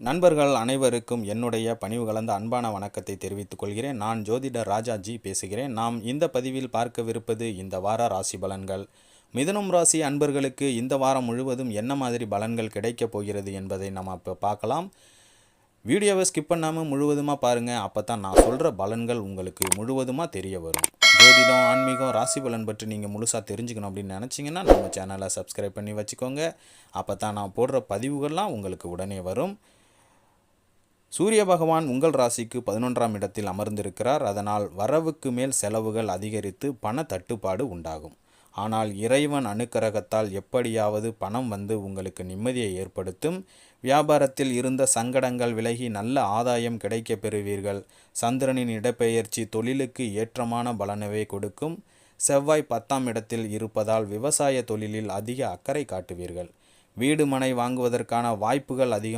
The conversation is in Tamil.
நண்பர்கள் அனைவருக்கும் என்னுடைய பணிவு கலந்த அன்பான வணக்கத்தை தெரிவித்துக் கொள்கிறேன். நான் ஜோதிடர் ராஜாஜி பேசுகிறேன். நாம் இந்த பதிவில் பார்க்கவிருப்பது இந்த வார ராசி பலன்கள். மிதுனம் ராசி அன்பர்களுக்கு இந்த வாரம் முழுவதும் என்ன மாதிரி பலன்கள் கிடைக்கப் போகிறது என்பதை நம்ம இப்போ பார்க்கலாம். வீடியோவை ஸ்கிப் பண்ணாமல் முழுவதுமாக பாருங்கள். அப்போ தான் நான் சொல்கிற பலன்கள் உங்களுக்கு முழுவதுமாக தெரிய வரும். ஜோதிடம், ஆன்மீகம், ராசி பலன் பற்றி நீங்கள் முழுசாக தெரிஞ்சுக்கணும் அப்படின்னு நினச்சிங்கன்னா நம்ம சேனலை சப்ஸ்கிரைப் பண்ணி வச்சுக்கோங்க. அப்போ தான் நான் போடுற பதிவுகள்லாம் உங்களுக்கு உடனே வரும். சூரிய பகவான் உங்கள் ராசிக்கு 11ஆம் இடத்தில் அமர்ந்திருக்கிறார். அதனால் வரவுக்கு மேல் செலவுகள் அதிகரித்து பண தட்டுப்பாடு உண்டாகும். ஆனால் இறைவன் அனுக்கிரகத்தால் எப்படியாவது பணம் வந்து உங்களுக்கு நிம்மதியை ஏற்படுத்தும். வியாபாரத்தில் இருந்த சங்கடங்கள் விலகி நல்ல ஆதாயம் கிடைக்கப் பெறுவீர்கள். சந்திரனின் இடப்பெயர்ச்சி தொழிலுக்கு ஏற்றமான பலனவே கொடுக்கும். செவ்வாய் 10ஆம் இடத்தில் இருப்பதால் விவசாய தொழிலில் அதிக அக்கறை காட்டுவீர்கள். வீடு மனை வாங்குவதற்கான வாய்ப்புகள் அதிகம்